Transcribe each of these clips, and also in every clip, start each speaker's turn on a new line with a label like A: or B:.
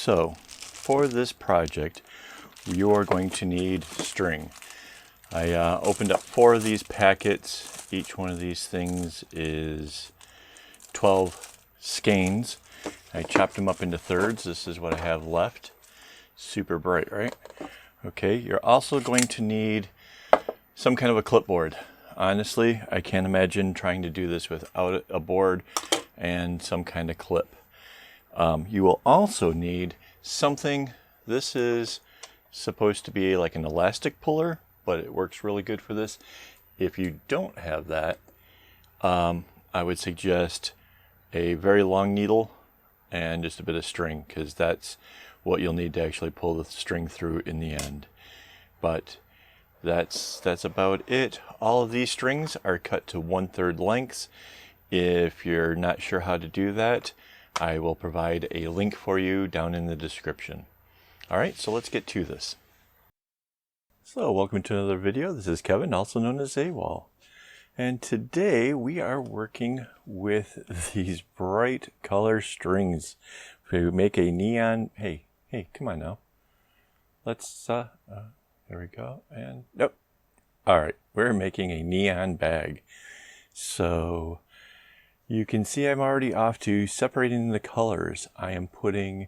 A: So for this project, you are going to need string. I opened up 4 of these packets. Each one of these things is 12 skeins. I chopped them up into thirds. This is what I have left. Super bright, right? Okay, you're also going to need some kind of a clipboard. Honestly, I can't imagine trying to do this without a board and some kind of clip. You will also need something. This is supposed to be like an elastic puller, but it works really good for this. If you don't have that, I would suggest a very long needle and just a bit of string, because that's what you'll need to actually pull the string through in the end. But that's about it. All of these strings are cut to 1/3 lengths. If you're not sure how to do that, I will provide a link for you down in the description. All right, so let's get to this. So welcome to another video. This is Kevin, also known as AKAAWOL. And today we are working with these bright color strings to make a neon. Hey, come on now. Let's, there we go. And nope. All right, we're making a neon bag. So you can see I'm already off to separating the colors. I am putting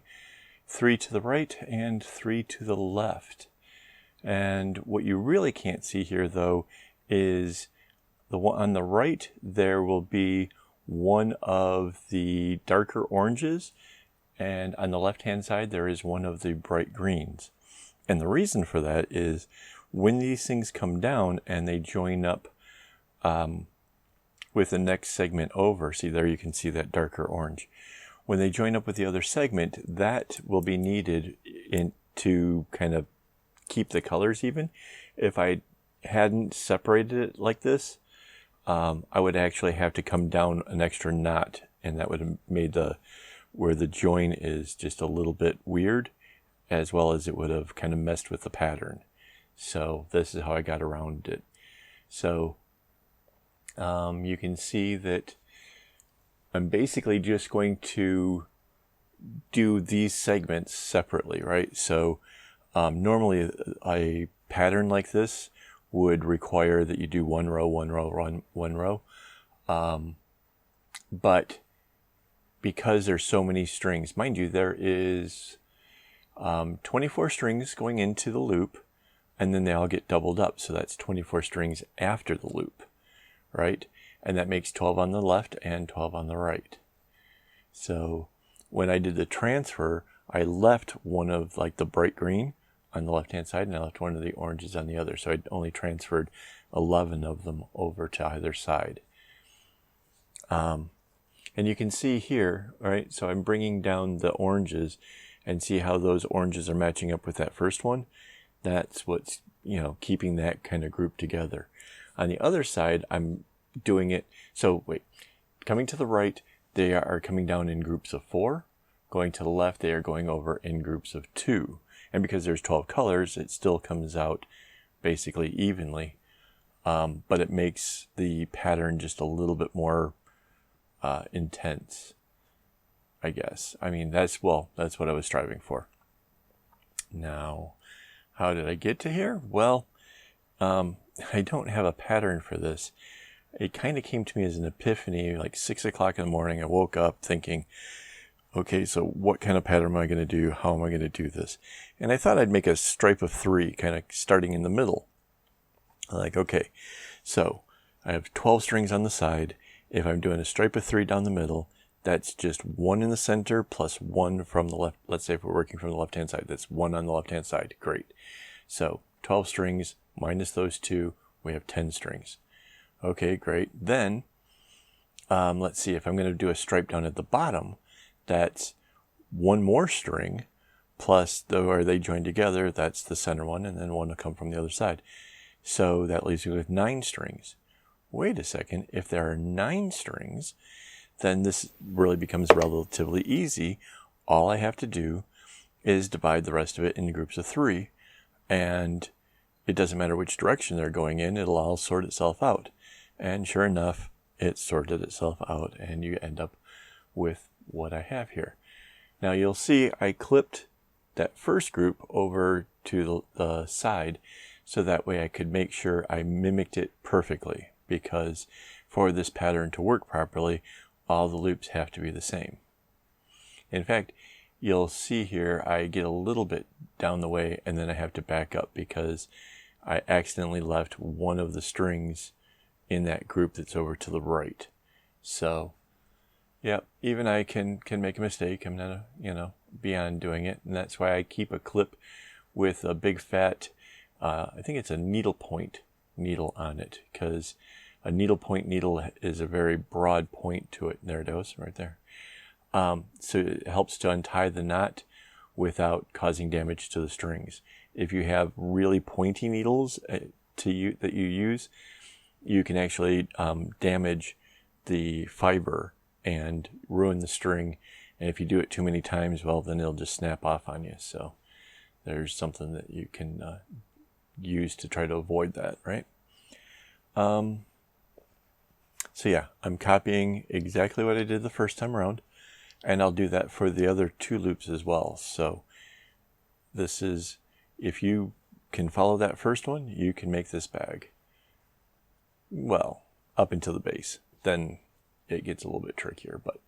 A: 3 to the right and 3 to the left. And what you really can't see here though is the one on the right, there will be one of the darker oranges, and on the left hand side there is one of the bright greens. And the reason for that is when these things come down and they join up with the next segment over, see there you can see that darker orange. When they join up with the other segment, that will be needed to kind of keep the colors even. If I hadn't separated it like this, I would actually have to come down an extra knot, and that would have made where the join is just a little bit weird, as well as it would have kind of messed with the pattern. So this is how I got around it. So you can see that I'm basically just going to do these segments separately, right? So normally a pattern like this would require that you do 1 row, 1 row, 1 row. But because there's so many strings, mind you, there is 24 strings going into the loop, and then they all get doubled up. So that's 24 strings after the loop, right? And that makes 12 on the left and 12 on the right. So when I did the transfer, I left one of like the bright green on the left hand side, and I left one of the oranges on the other. So I only transferred 11 of them over to either side. And you can see here, all right, so I'm bringing down the oranges and see how those oranges are matching up with that first one. That's what's, keeping that kind of group together. On the other side, I'm doing it. So wait, coming to the right, they are coming down in groups of 4. Going to the left, they are going over in groups of 2. And because there's 12 colors, it still comes out basically evenly. But it makes the pattern just a little bit more intense, I guess. I mean, that's what I was striving for. Now, how did I get to here? Well, I don't have a pattern for this. It kind of came to me as an epiphany, like 6 o'clock in the morning. I woke up thinking, okay, so what kind of pattern am I going to do? How am I going to do this? And I thought I'd make a stripe of 3, kind of starting in the middle. Like, okay, so I have 12 strings on the side. If I'm doing a stripe of 3 down the middle, that's just 1 in the center plus 1 from the left. Let's say if we're working from the left-hand side, that's 1 on the left-hand side. Great. So 12 strings minus those 2, we have 10 strings. Okay, great. Then let's see, if I'm going to do a stripe down at the bottom, that's 1 more string plus where they join together, that's the center one, and then 1 will come from the other side. So that leaves me with 9 strings. Wait a second, if there are 9 strings, then this really becomes relatively easy. All I have to do is divide the rest of it into groups of 3, and it doesn't matter which direction they're going in, it'll all sort itself out. And sure enough, it sorted itself out, and you end up with what I have here. Now you'll see I clipped that first group over to the side so that way I could make sure I mimicked it perfectly, because for this pattern to work properly, all the loops have to be the same. In fact, you'll see here I get a little bit down the way and then I have to back up because I accidentally left one of the strings in that group that's over to the right. So yeah, even I can make a mistake. I'm not, beyond doing it. And that's why I keep a clip with a big fat, I think it's a needlepoint needle on it, because a needlepoint needle is a very broad point to it. There it goes, right there. So it helps to untie the knot without causing damage to the strings. If you have really pointy needles that you use, you can actually damage the fiber and ruin the string. And if you do it too many times, well, then it'll just snap off on you. So there's something that you can use to try to avoid that, right? So yeah, I'm copying exactly what I did the first time around, and I'll do that for the other two loops as well. So this is, if you can follow that first one, you can make this bag. Well, up until the base. Then it gets a little bit trickier, but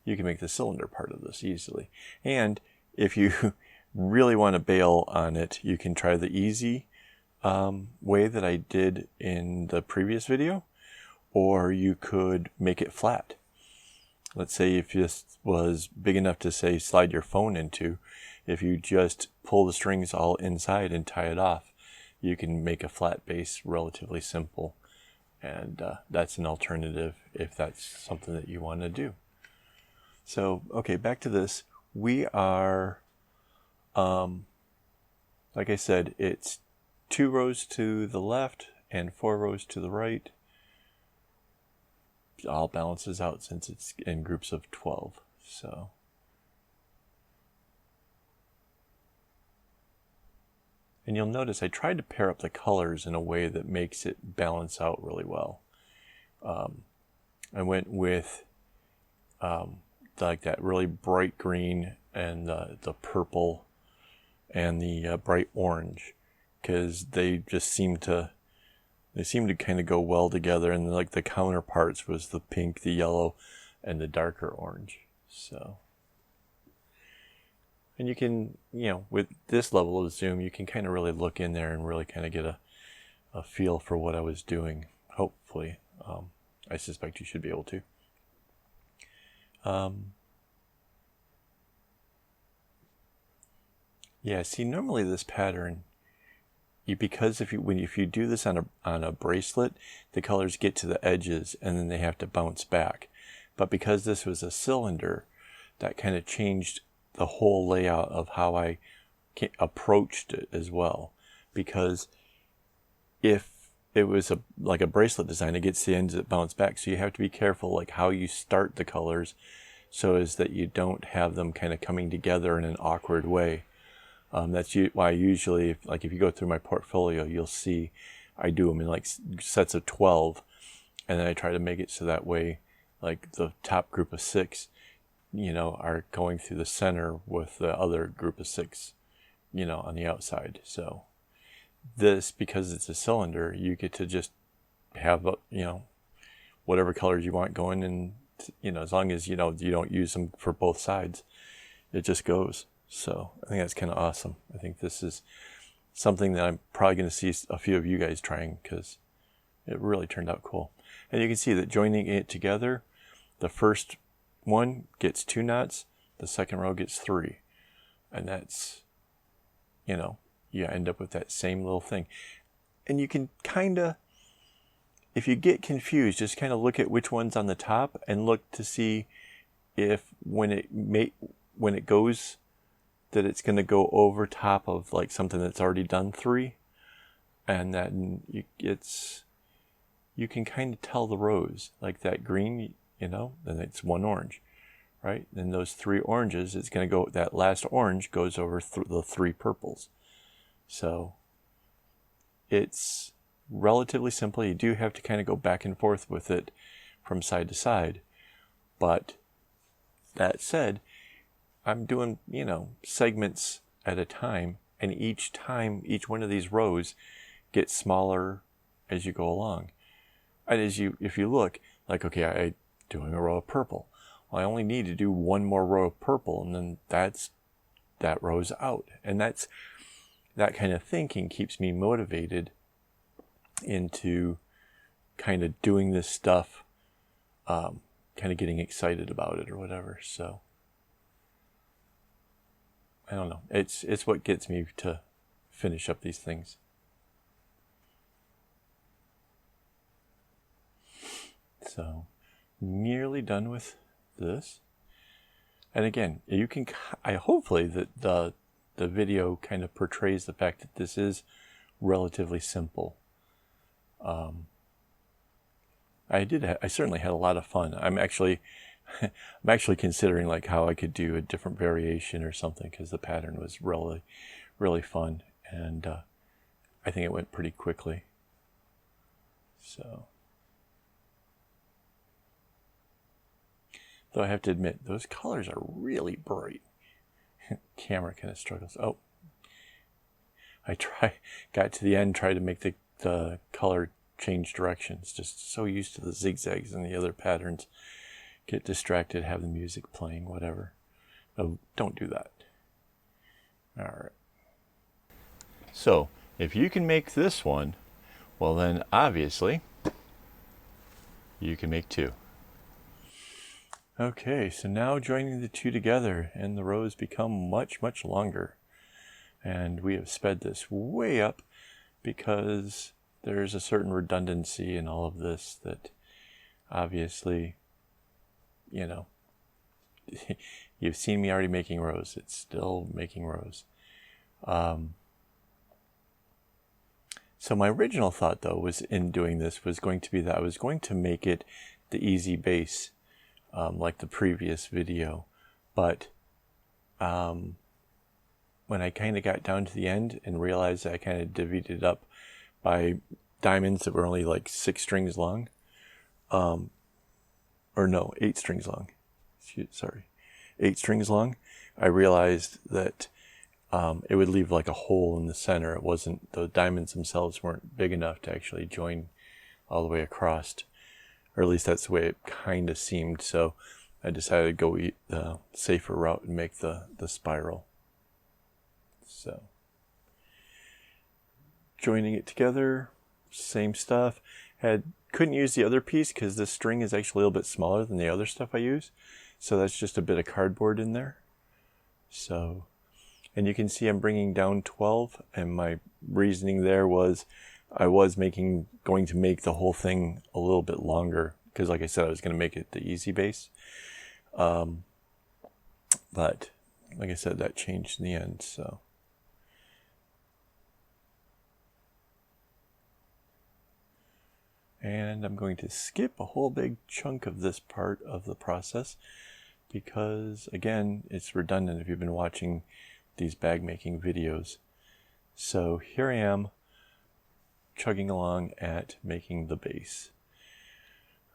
A: you can make the cylinder part of this easily. And if you really want to bail on it, you can try the easy way that I did in the previous video, or you could make it flat. Let's say if this was big enough to, say, slide your phone into, if you just pull the strings all inside and tie it off, you can make a flat base relatively simple. And that's an alternative if that's something that you want to do. So, okay, back to this. We are, like I said, it's 2 rows to the left and 4 rows to the right. It all balances out since it's in groups of 12. So and you'll notice I tried to pair up the colors in a way that makes it balance out really well. I went with like that really bright green and the purple and the bright orange, because they just seem to kind of go well together, and like the counterparts was the pink, the yellow, and the darker orange. So, and you can, with this level of zoom, you can kind of really look in there and really kind of get a feel for what I was doing. Hopefully, I suspect you should be able to. Yeah, see, normally this pattern, because if you do this on a bracelet, the colors get to the edges and then they have to bounce back. But because this was a cylinder, that kind of changed the whole layout of how I approached it as well. Because if it was like a bracelet design, it gets the ends that bounce back. So you have to be careful like how you start the colors, so as that you don't have them kind of coming together in an awkward way. That's why usually, if you go through my portfolio, you'll see I do them in like sets of 12, and then I try to make it so that way, like the top group of 6, are going through the center with the other group of 6, on the outside. So this, because it's a cylinder, you get to just have, whatever colors you want going, and, as long as, you don't use them for both sides, it just goes. So I think that's kind of awesome. I think this is something that I'm probably going to see a few of you guys trying, because it really turned out cool. And you can see that joining it together, the first one gets 2 knots, the second row gets 3. And that's, you end up with that same little thing. And you can kind of, if you get confused, just kind of look at which one's on the top and look to see if when it goes, that it's going to go over top of like something that's already done 3, and then you can kind of tell the rows, like that green, then it's 1 orange, right? Then those 3 oranges, it's going to go, that last orange goes over the 3 purples. So it's relatively simple. You do have to kind of go back and forth with it from side to side, but that said, I'm doing, you know, segments at a time, and each time, each one of these rows gets smaller as you go along. And if you look, like, okay, I'm doing a row of purple. Well, I only need to do one more row of purple, and then that row's out. And that kind of thinking keeps me motivated into kind of doing this stuff, kind of getting excited about it or whatever. So I don't know. It's what gets me to finish up these things. So nearly done with this. And again, you can, hopefully that the video kind of portrays the fact that this is relatively simple. I certainly had a lot of fun. I'm actually considering like how I could do a different variation or something, because the pattern was really, really fun, and I think it went pretty quickly. So, though I have to admit, those colors are really bright. Camera kind of struggles. Oh, got to the end, tried to make the color change directions. Just so used to the zigzags and the other patterns. Get distracted, have the music playing, whatever. No, don't do that. All right. So, if you can make this one, well then obviously you can make two. Okay, so now joining the two together, and the rows become much, much longer. And we have sped this way up because there's a certain redundancy in all of this that obviously, you know, you've seen me already making rows. It's still making rows. So my original thought, though, was in doing this was going to be that I was going to make it the easy base, like the previous video. But when I kind of got down to the end and realized that I kind of divvied it up by diamonds that were only like 6 strings long, or no, 8 strings long. Sorry, 8 strings long. I realized that it would leave like a hole in the center. It wasn't, the diamonds themselves weren't big enough to actually join all the way across, or at least that's the way it kind of seemed. So I decided to go the safer route and make the spiral. So joining it together, same stuff. Couldn't use the other piece because this string is actually a little bit smaller than the other stuff I use. So that's just a bit of cardboard in there. So, and you can see I'm bringing down 12, and my reasoning there was I was going to make the whole thing a little bit longer, because like I said, I was going to make it the easy base. But like I said, that changed in the end. So. And I'm going to skip a whole big chunk of this part of the process because, again, it's redundant if you've been watching these bag making videos. So here I am chugging along at making the base.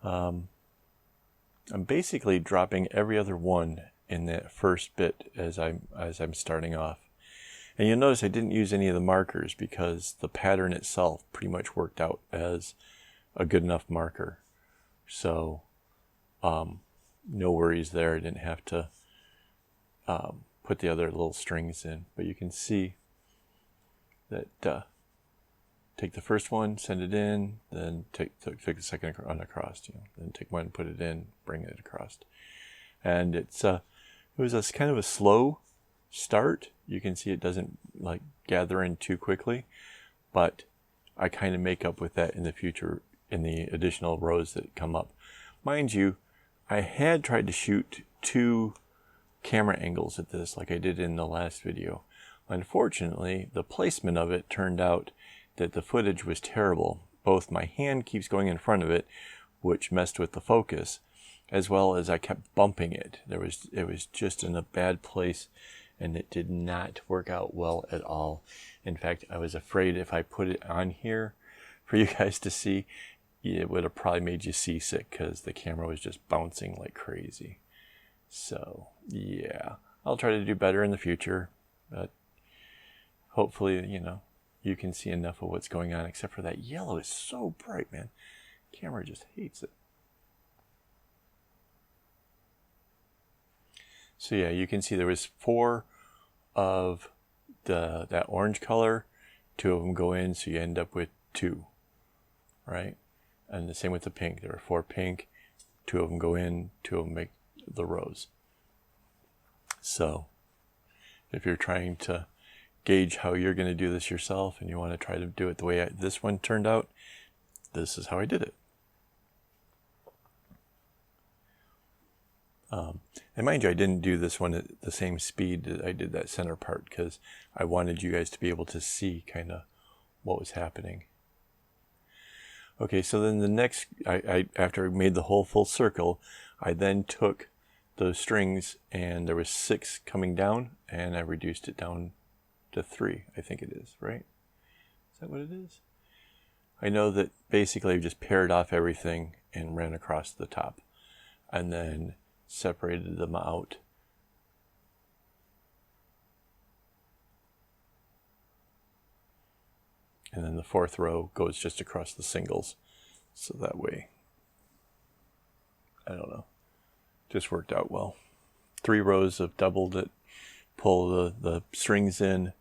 A: I'm basically dropping every other one in that first bit as I'm starting off. And you'll notice I didn't use any of the markers because the pattern itself pretty much worked out as a good enough marker. So no worries there. I didn't have to put the other little strings in, but you can see that take the first one, send it in, then take the second one across, then take one, put it in, bring it across. And it was a kind of a slow start. You can see it doesn't like gather in too quickly, but I kind of make up with that in the future in the additional rows that come up. Mind you, I had tried to shoot 2 camera angles at this like I did in the last video. Unfortunately, the placement of it turned out that the footage was terrible. Both my hand keeps going in front of it, which messed with the focus, as well as I kept bumping it. It was just in a bad place, and it did not work out well at all. In fact, I was afraid if I put it on here for you guys to see, it would have probably made you seasick because the camera was just bouncing like crazy. So yeah, I'll try to do better in the future, but hopefully, you know, you can see enough of what's going on, except for that yellow is so bright, man. Camera just hates it. So yeah, you can see there was 4 of that orange color, 2 of them go in, so you end up with 2, right? And the same with the pink. There were 4 pink, 2 of them go in, 2 of them make the rose. So if you're trying to gauge how you're going to do this yourself and you want to try to do it the way this one turned out, this is how I did it. And mind you, I didn't do this one at the same speed that I did that center part because I wanted you guys to be able to see kind of what was happening. Okay, so then the next, after I made the whole full circle, I then took those strings, and there was 6 coming down, and I reduced it down to 3, I think it is, right? Is that what it is? I know that basically I just paired off everything and ran across the top, and then separated them out. And then the 4th row goes just across the singles. So that way, I don't know, just worked out well. 3 rows of double that pull the strings in,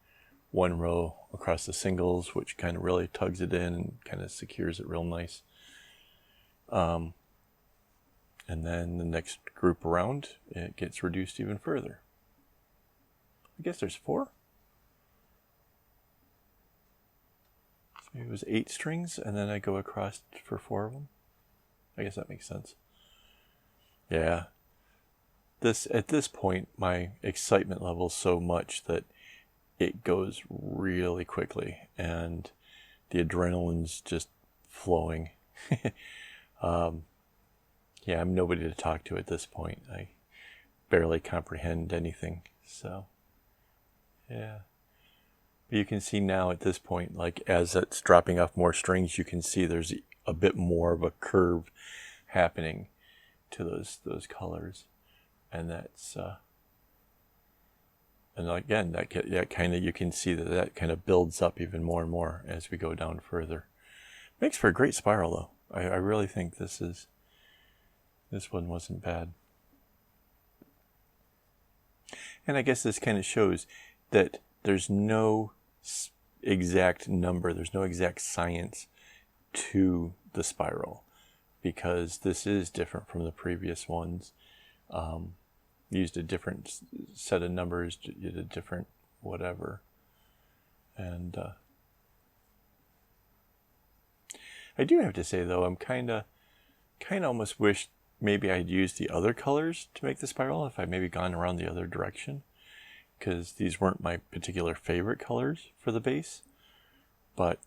A: 1 row across the singles, which kind of really tugs it in and kind of secures it real nice. And then the next group around, it gets reduced even further. I guess there's 4. So maybe it was 8 strings, and then I go across for 4 of them. I guess that makes sense. Yeah. At this point, my excitement level is so much that it goes really quickly, and the adrenaline's just flowing. Yeah, I'm nobody to talk to at this point. I barely comprehend anything, so yeah. But you can see now at this point, like as it's dropping off more strings, you can see there's a bit more of a curve happening to those colors, and that's and again that kind of, you can see that kind of builds up even more and more as we go down further. Makes for a great spiral though. I really think this one wasn't bad. And I guess this kind of shows that there's no exact number, there's no exact science to the spiral, because this is different from the previous ones. Used a different set of numbers, did a different whatever. And I do have to say though, I'm kind of almost wish maybe I'd used the other colors to make the spiral, if I'd maybe gone around the other direction, because these weren't my particular favorite colors for the base, but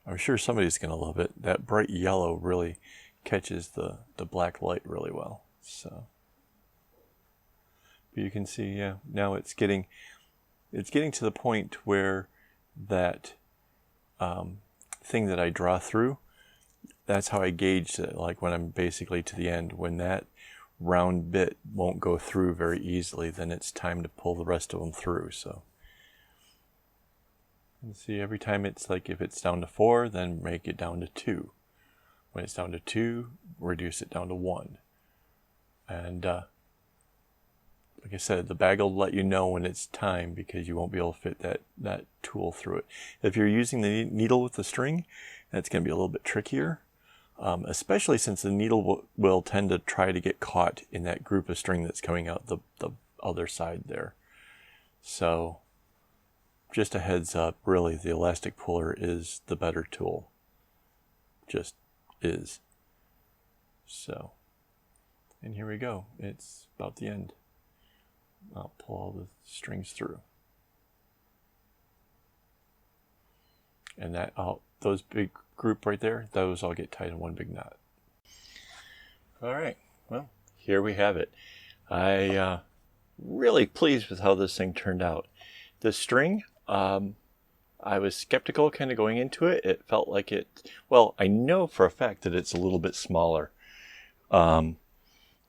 A: I'm sure somebody's going to love it. That bright yellow really catches the black light really well. So, but you can see, yeah, now it's getting to the point where that thing that I draw through, that's how I gauge it. Like when I'm basically to the end, when that round bit won't go through very easily, then it's time to pull the rest of them through. So you see, every time it's like, if it's down to 4, then make it down to 2. When it's down to 2, reduce it down to 1. And like I said, the bag will let you know when it's time, because you won't be able to fit that tool through it. If you're using the needle with the string, that's going to be a little bit trickier. Especially since the needle will tend to try to get caught in that group of string that's coming out the other side there. So just a heads up, really, the elastic puller is the better tool. Just is. So, and here we go. It's about the end. I'll pull all the strings through. And those big group right there, those all get tied in one big knot. All right, well, here we have it. I really pleased with how this thing turned out. The string, I was skeptical kind of going into it. It felt like well, I know for a fact that it's a little bit smaller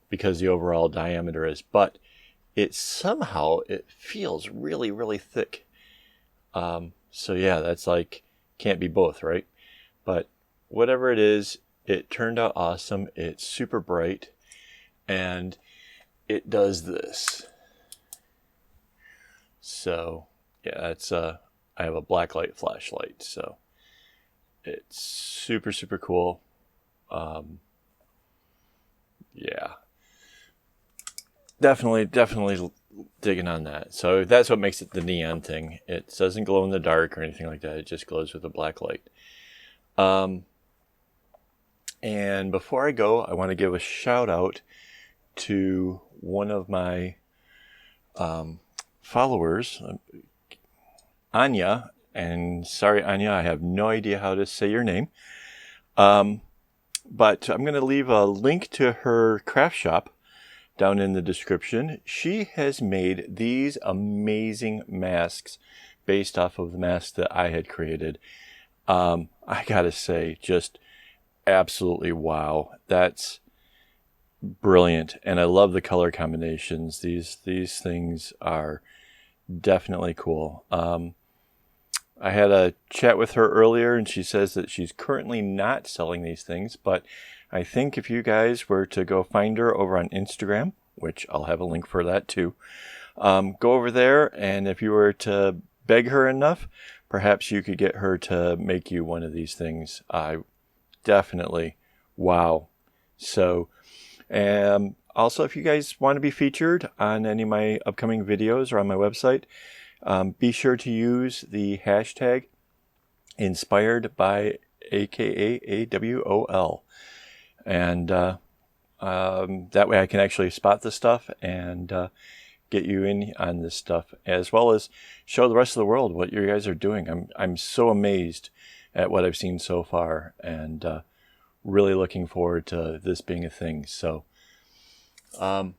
A: because the overall diameter is, but somehow it feels really, really thick. So yeah, that's like, can't be both, right? But whatever it is, it turned out awesome. It's super bright, and it does this. So yeah, that's I have a blacklight flashlight, so it's super, super cool. Yeah, definitely digging on that. So that's what makes it the neon thing. It doesn't glow in the dark or anything like that. It just glows with a black light. And before I go, I want to give a shout out to one of my followers, Anja. And sorry, Anja, I have no idea how to say your name. But I'm going to leave a link to her craft shop down in the description. She has made these amazing masks based off of the masks that I had created. I gotta say, just absolutely wow. That's brilliant, and I love the color combinations. These things are definitely cool. I had a chat with her earlier, and she says that she's currently not selling these things, but I think if you guys were to go find her over on Instagram, which I'll have a link for that too, go over there, and if you were to beg her enough, perhaps you could get her to make you one of these things. I definitely, wow. So, also, if you guys want to be featured on any of my upcoming videos or on my website, be sure to use the hashtag inspired by AKAAWOL. And that way I can actually spot the stuff and get you in on this stuff, as well as show the rest of the world what you guys are doing. I'm so amazed at what I've seen so far, and really looking forward to this being a thing. So, all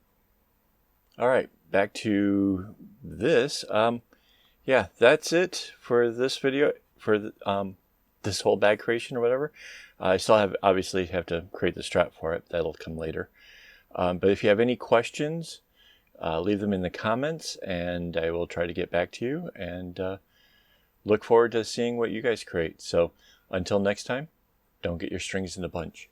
A: right, back to this. Yeah, that's it for this video, for this whole bag creation or whatever. I still obviously have to create the strap for it. That'll come later. But if you have any questions, leave them in the comments, and I will try to get back to you, and look forward to seeing what you guys create. So until next time, don't get your strings in a bunch.